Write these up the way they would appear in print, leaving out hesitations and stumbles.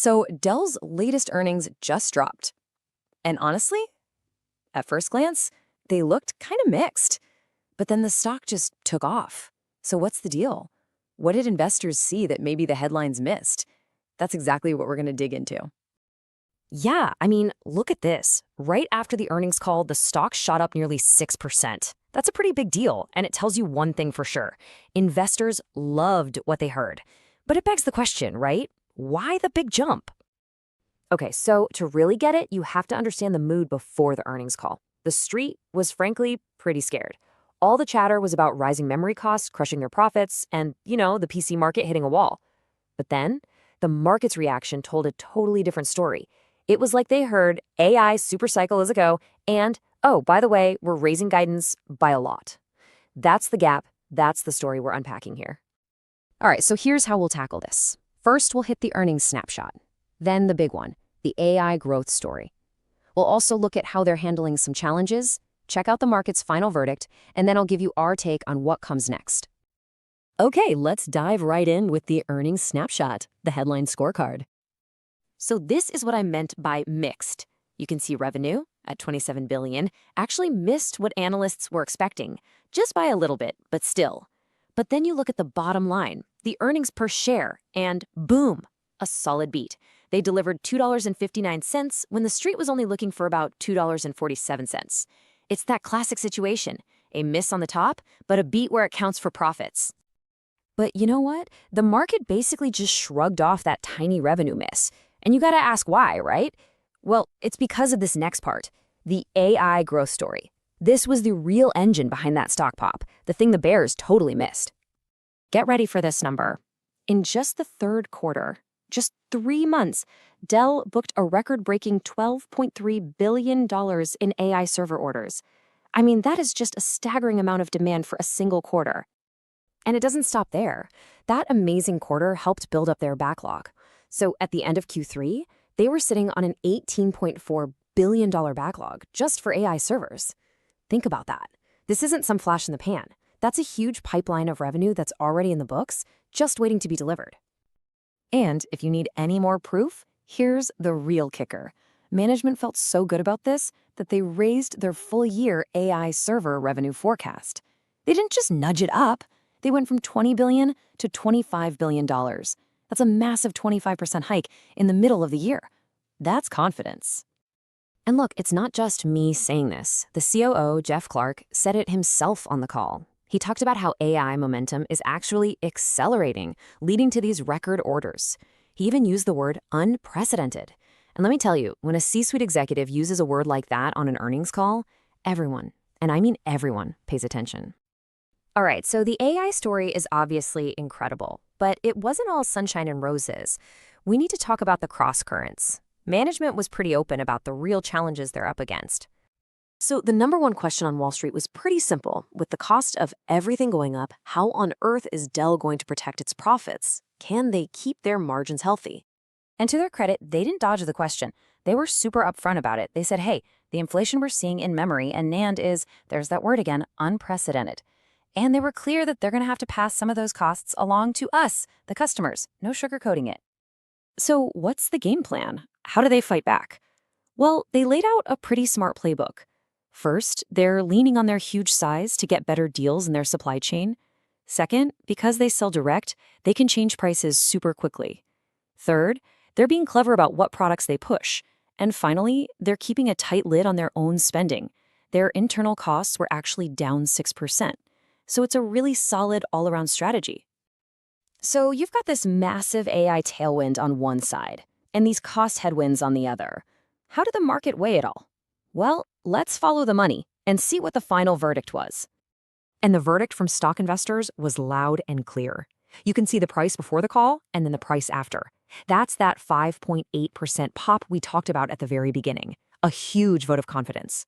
So Dell's latest earnings just dropped. And honestly, at first glance, they looked kind of mixed. But then the stock just took off. So what's the deal? What did investors see that maybe the headlines missed? That's exactly what we're going to dig into. Yeah, look at this. Right after the earnings call, the stock shot up nearly 6%. That's a pretty big deal, and it tells you one thing for sure. Investors loved what they heard. But it begs the question, right? Why the big jump? Okay, so to really get it, you have to understand the mood before the earnings call. The street was frankly pretty scared. All the chatter was about rising memory costs, crushing their profits, and, the PC market hitting a wall. But then, the market's reaction told a totally different story. It was like they heard AI supercycle is a go, and, oh, by the way, we're raising guidance by a lot. That's the gap. That's the story we're unpacking here. All right, so here's how we'll tackle this. First, we'll hit the earnings snapshot. Then the big one, the AI growth story. We'll also look at how they're handling some challenges, check out the market's final verdict, and then I'll give you our take on what comes next. Okay, let's dive right in with the earnings snapshot, the headline scorecard. So this is what I meant by mixed. You can see revenue at $27 billion actually missed what analysts were expecting, just by a little bit, but still. But then you look at the bottom line, the earnings per share, and boom, a solid beat. They delivered $2.59 when the street was only looking for about $2.47. It's that classic situation, a miss on the top, but a beat where it counts for profits. But you know what? The market basically just shrugged off that tiny revenue miss. And you gotta ask why, right? Well, it's because of this next part, the AI growth story. This was the real engine behind that stock pop, the thing the bears totally missed. Get ready for this number. In just the third quarter, just 3 months, Dell booked a record-breaking $12.3 billion in AI server orders. That is just a staggering amount of demand for a single quarter. And it doesn't stop there. That amazing quarter helped build up their backlog. So at the end of Q3, they were sitting on an $18.4 billion backlog just for AI servers. Think about that. This isn't some flash in the pan. That's a huge pipeline of revenue that's already in the books, just waiting to be delivered. And if you need any more proof, here's the real kicker. Management felt so good about this that they raised their full-year AI server revenue forecast. They didn't just nudge it up. They went from $20 billion to $25 billion. That's a massive 25% hike in the middle of the year. That's confidence. And look, it's not just me saying this. The COO, Jeff Clarke, said it himself on the call. He talked about how AI momentum is actually accelerating, leading to these record orders. He even used the word unprecedented. And let me tell you, when a C-suite executive uses a word like that on an earnings call, everyone, and I mean everyone, pays attention. All right, so the AI story is obviously incredible, but it wasn't all sunshine and roses. We need to talk about the cross-currents. Management was pretty open about the real challenges they're up against. So the number one question on Wall Street was pretty simple. With the cost of everything going up, how on earth is Dell going to protect its profits? Can they keep their margins healthy? And to their credit, they didn't dodge the question. They were super upfront about it. They said, hey, the inflation we're seeing in memory and NAND is, there's that word again, unprecedented. And they were clear that they're going to have to pass some of those costs along to us, the customers, no sugarcoating it. So what's the game plan? How do they fight back? Well, they laid out a pretty smart playbook. First, they're leaning on their huge size to get better deals in their supply chain. Second, because they sell direct, they can change prices super quickly. Third, they're being clever about what products they push. And finally, they're keeping a tight lid on their own spending. Their internal costs were actually down 6%. So it's a really solid all-around strategy. So you've got this massive AI tailwind on one side, and these cost headwinds on the other. How did the market weigh it all? Well, let's follow the money and see what the final verdict was. And the verdict from stock investors was loud and clear. You can see the price before the call and then the price after. That's that 5.8% pop we talked about at the very beginning. A huge vote of confidence.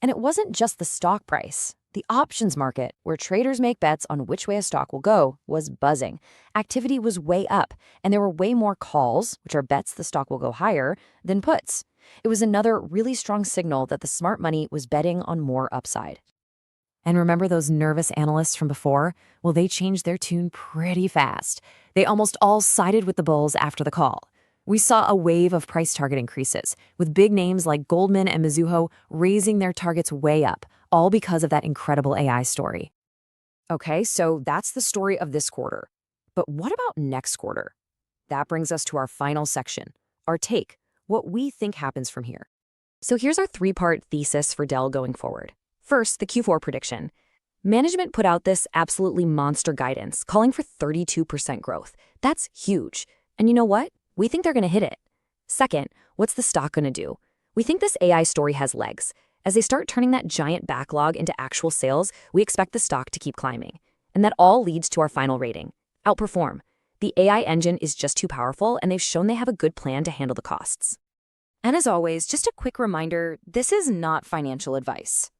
And it wasn't just the stock price. The options market, where traders make bets on which way a stock will go, was buzzing. Activity was way up, and there were way more calls, which are bets the stock will go higher, than puts. It was another really strong signal that the smart money was betting on more upside. And remember those nervous analysts from before? Well, they changed their tune pretty fast. They almost all sided with the bulls after the call. We saw a wave of price target increases, with big names like Goldman and Mizuho raising their targets way up, all because of that incredible AI story. Okay, so that's the story of this quarter. But what about next quarter? That brings us to our final section, our take, what we think happens from here. So here's our three-part thesis for Dell going forward. First, the Q4 prediction. Management put out this absolutely monster guidance, calling for 32% growth. That's huge. And you know what? We think they're going to hit it. Second, what's the stock going to do? We think this AI story has legs. As they start turning that giant backlog into actual sales, we expect the stock to keep climbing. And that all leads to our final rating. Outperform. The AI engine is just too powerful, and they've shown they have a good plan to handle the costs. And as always, just a quick reminder, this is not financial advice.